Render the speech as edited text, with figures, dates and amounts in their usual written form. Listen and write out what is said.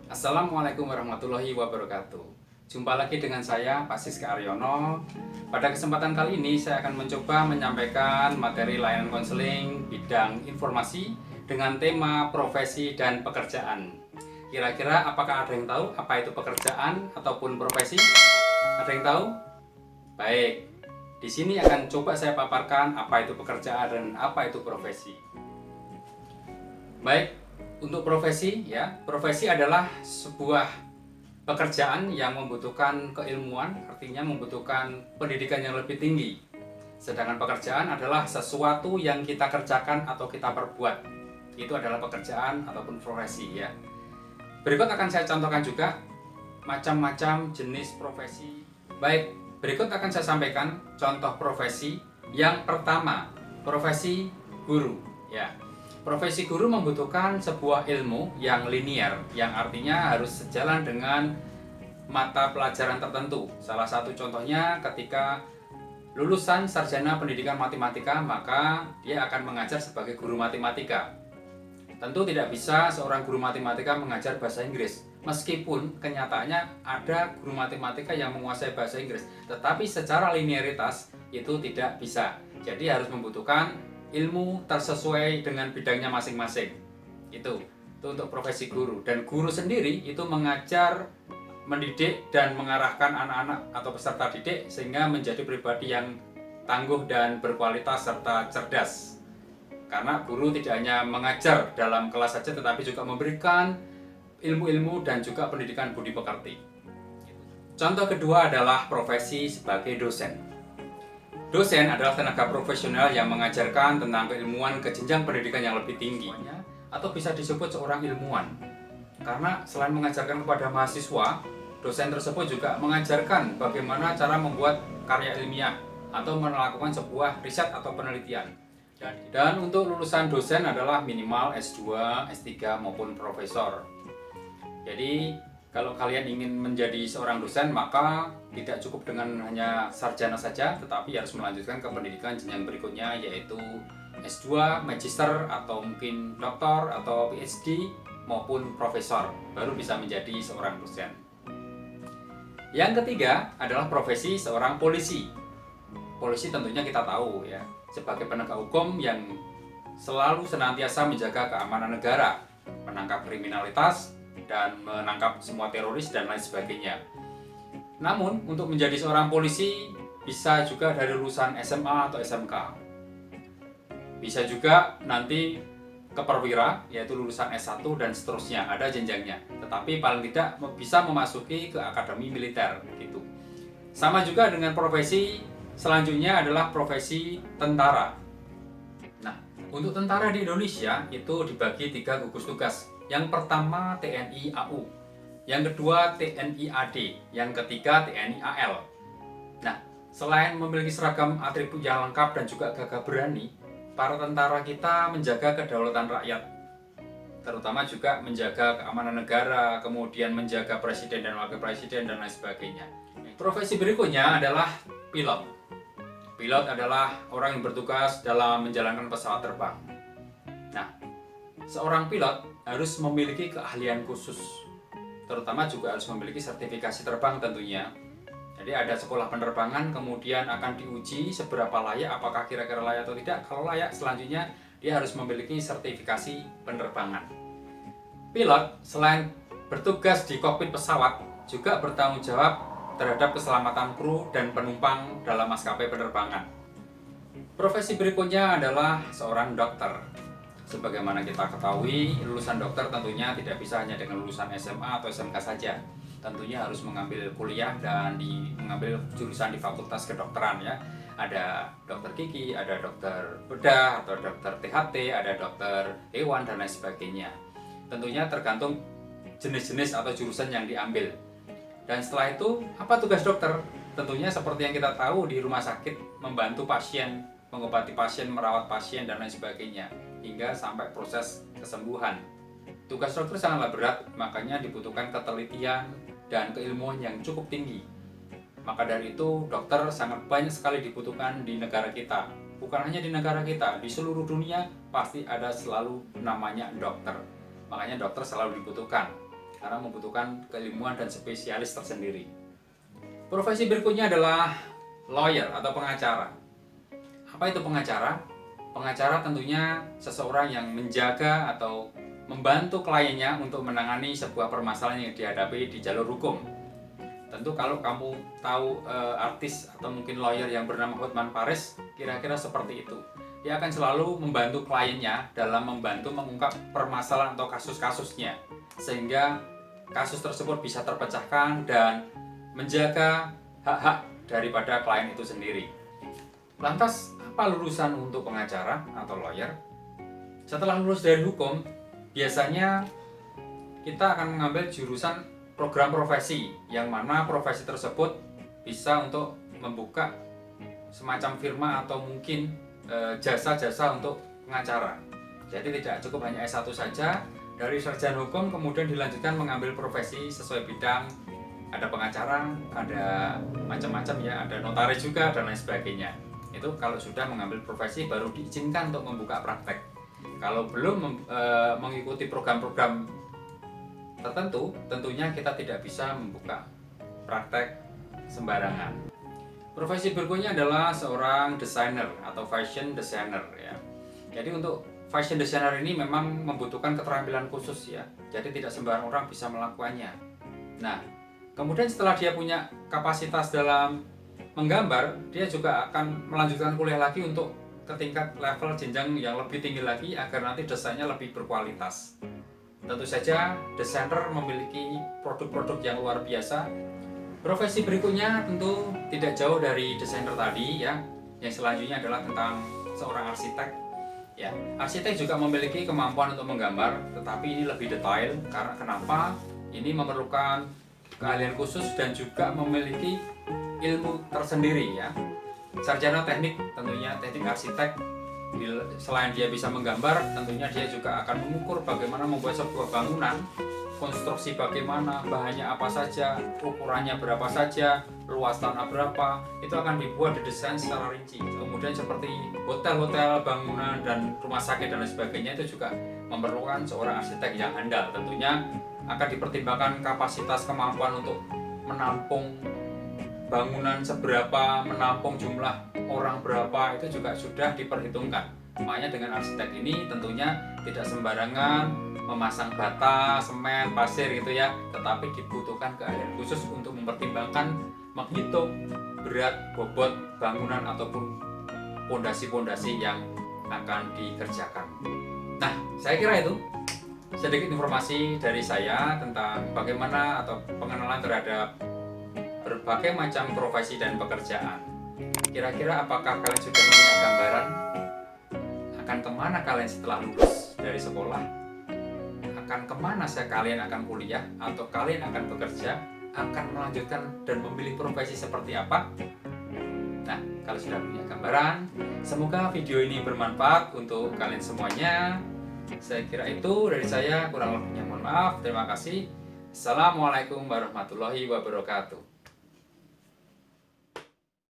Assalamualaikum warahmatullahi wabarakatuh. Jumpa lagi dengan saya, Pak Siska Aryono. Pada kesempatan kali ini, saya akan mencoba menyampaikan materi layanan konseling bidang informasi dengan tema profesi dan pekerjaan. Kira-kira apakah ada yang tahu apa itu pekerjaan ataupun profesi? Ada yang tahu? Baik, di sini akan coba saya paparkan apa itu pekerjaan dan apa itu profesi. Baik, untuk profesi ya, profesi adalah sebuah pekerjaan yang membutuhkan keilmuan, artinya membutuhkan pendidikan yang lebih tinggi. Sedangkan pekerjaan adalah sesuatu yang kita kerjakan atau kita perbuat. Itu adalah pekerjaan ataupun profesi ya. Berikut akan saya contohkan juga macam-macam jenis profesi. Baik, berikut akan saya sampaikan contoh profesi. Yang pertama, profesi guru ya. Profesi guru membutuhkan sebuah ilmu yang linier, yang artinya harus sejalan dengan mata pelajaran tertentu. Salah satu contohnya ketika lulusan sarjana pendidikan matematika, maka dia akan mengajar sebagai guru matematika. Tentu tidak bisa seorang guru matematika mengajar bahasa Inggris, meskipun kenyataannya ada guru matematika yang menguasai bahasa Inggris, tetapi secara linearitas itu tidak bisa. Jadi harus membutuhkan ilmu tersesuai dengan bidangnya masing-masing. Itu untuk profesi guru. Dan guru sendiri itu mengajar, mendidik dan mengarahkan anak-anak atau peserta didik sehingga menjadi pribadi yang tangguh dan berkualitas serta cerdas. Karena guru tidak hanya mengajar dalam kelas saja, tetapi juga memberikan ilmu-ilmu dan juga pendidikan budi pekerti. Contoh kedua adalah profesi sebagai dosen. Dosen adalah tenaga profesional yang mengajarkan tentang keilmuan ke jenjang pendidikan yang lebih tinggi, atau bisa disebut seorang ilmuwan. Karena selain mengajarkan kepada mahasiswa, dosen tersebut juga mengajarkan bagaimana cara membuat karya ilmiah atau melakukan sebuah riset atau penelitian. Dan untuk lulusan dosen adalah minimal S2, S3 maupun profesor. Jadi kalau kalian ingin menjadi seorang dosen, maka tidak cukup dengan hanya sarjana saja, tetapi harus melanjutkan ke pendidikan jenjang berikutnya, yaitu S2, magister, atau mungkin doktor, atau PhD, maupun profesor, baru bisa menjadi seorang dosen. Yang ketiga adalah profesi seorang polisi. Polisi tentunya kita tahu ya, sebagai penegak hukum yang selalu senantiasa menjaga keamanan negara, menangkap kriminalitas, dan menangkap semua teroris dan lain sebagainya. Namun untuk menjadi seorang polisi bisa juga dari lulusan SMA atau SMK. Bisa juga nanti ke perwira, yaitu lulusan S1 dan seterusnya, ada jenjangnya. Tetapi paling tidak bisa memasuki ke akademi militer gitu. Sama juga dengan profesi selanjutnya adalah profesi tentara. Nah, untuk tentara di Indonesia itu dibagi 3 gugus tugas. Yang pertama TNI AU, yang kedua TNI AD, yang ketiga TNI AL. Nah, selain memiliki seragam atribut yang lengkap dan juga gagah berani, para tentara kita menjaga kedaulatan rakyat, terutama juga menjaga keamanan negara, kemudian menjaga presiden dan wakil presiden dan lain sebagainya. Profesi berikutnya adalah pilot. Pilot adalah orang yang bertugas dalam menjalankan pesawat terbang. Nah, seorang pilot harus memiliki keahlian khusus, terutama juga harus memiliki sertifikasi terbang tentunya. Jadi ada sekolah penerbangan, kemudian akan diuji seberapa layak, apakah kira-kira layak atau tidak. Kalau layak, selanjutnya dia harus memiliki sertifikasi penerbangan. Pilot selain bertugas di kokpit pesawat, juga bertanggung jawab terhadap keselamatan kru dan penumpang dalam maskapai penerbangan. Profesi berikutnya adalah seorang dokter. Sebagaimana kita ketahui, lulusan dokter tentunya tidak bisa hanya dengan lulusan SMA atau SMK saja. Tentunya harus mengambil kuliah dan mengambil jurusan di fakultas kedokteran ya. Ada dokter gigi, ada dokter bedah, atau dokter THT, ada dokter hewan dan lain sebagainya. Tentunya tergantung jenis-jenis atau jurusan yang diambil. Dan setelah itu, apa tugas dokter? Tentunya seperti yang kita tahu di rumah sakit, membantu pasien, mengobati pasien, merawat pasien dan lain sebagainya, hingga sampai proses kesembuhan. Tugas dokter sangatlah berat, makanya dibutuhkan ketelitian dan keilmuan yang cukup tinggi. Maka dari itu, dokter sangat banyak sekali dibutuhkan di negara kita. Bukan hanya di negara kita, di seluruh dunia pasti ada selalu namanya dokter. Makanya dokter selalu dibutuhkan. karena membutuhkan keilmuan dan spesialis tersendiri. Profesi berikutnya adalah lawyer atau pengacara. Apa itu pengacara? Pengacara tentunya seseorang yang menjaga atau membantu kliennya untuk menangani sebuah permasalahan yang dihadapi di jalur hukum. Tentu kalau kamu tahu artis atau mungkin lawyer yang bernama Hotman Paris, kira-kira seperti itu. Dia akan selalu membantu kliennya dalam membantu mengungkap permasalahan atau kasus-kasusnya, sehingga kasus tersebut bisa terpecahkan dan menjaga hak-hak daripada klien itu sendiri. Lantas, apa lulusan untuk pengacara atau lawyer? Setelah lulus dari hukum, biasanya kita akan mengambil jurusan program profesi, yang mana profesi tersebut bisa untuk membuka semacam firma atau mungkin jasa-jasa untuk pengacara. Jadi tidak cukup hanya S1 saja, dari sarjana hukum kemudian dilanjutkan mengambil profesi sesuai bidang. Ada pengacara, ada macam-macam ya, ada notaris juga dan lain sebagainya. Itu kalau sudah mengambil profesi baru diizinkan untuk membuka praktek. Kalau belum mengikuti program-program tertentu, tentunya kita tidak bisa membuka praktek sembarangan. Profesi berikutnya adalah seorang desainer atau fashion designer ya. Jadi untuk fashion designer ini memang membutuhkan keterampilan khusus ya. Jadi tidak sembarang orang bisa melakukannya. Nah, kemudian setelah dia punya kapasitas dalam menggambar, dia juga akan melanjutkan kuliah lagi untuk ke tingkat level jenjang yang lebih tinggi lagi agar nanti desainnya lebih berkualitas. Tentu saja desainer memiliki produk-produk yang luar biasa. Profesi berikutnya tentu tidak jauh dari desainer tadi ya. Yang selanjutnya adalah tentang seorang arsitek. Ya, arsitek juga memiliki kemampuan untuk menggambar, tetapi ini lebih detail karena kenapa? Ini memerlukan keahlian khusus dan juga memiliki ilmu tersendiri ya. Sarjana teknik tentunya teknik arsitek, selain dia bisa menggambar, tentunya dia juga akan mengukur bagaimana membuat sebuah bangunan, konstruksi bagaimana, bahannya apa saja, ukurannya berapa saja, luas tanah berapa, itu akan dibuat didesain secara rinci. Kemudian seperti hotel-hotel, bangunan, dan rumah sakit dan lain sebagainya itu juga memerlukan seorang arsitek yang handal. Tentunya akan dipertimbangkan kapasitas kemampuan untuk menampung bangunan seberapa, menampung jumlah orang berapa, itu juga sudah diperhitungkan. Makanya dengan arsitek ini tentunya tidak sembarangan memasang bata, semen, pasir gitu ya, tetapi dibutuhkan keahlian khusus untuk mempertimbangkan, menghitung berat bobot bangunan ataupun pondasi-pondasi yang akan dikerjakan. Nah, saya kira itu sedikit informasi dari saya tentang bagaimana atau pengenalan terhadap berbagai macam profesi dan pekerjaan. Kira-kira apakah kalian sudah punya gambaran akan kemana kalian setelah lulus dari sekolah? Akan kemana kalian akan kuliah atau kalian akan bekerja, akan melanjutkan dan memilih profesi seperti apa? Nah, kalau sudah punya gambaran, semoga video ini bermanfaat untuk kalian semuanya. Saya kira itu dari saya, kurang lebihnya mohon maaf. Terima kasih. Assalamualaikum warahmatullahi wabarakatuh.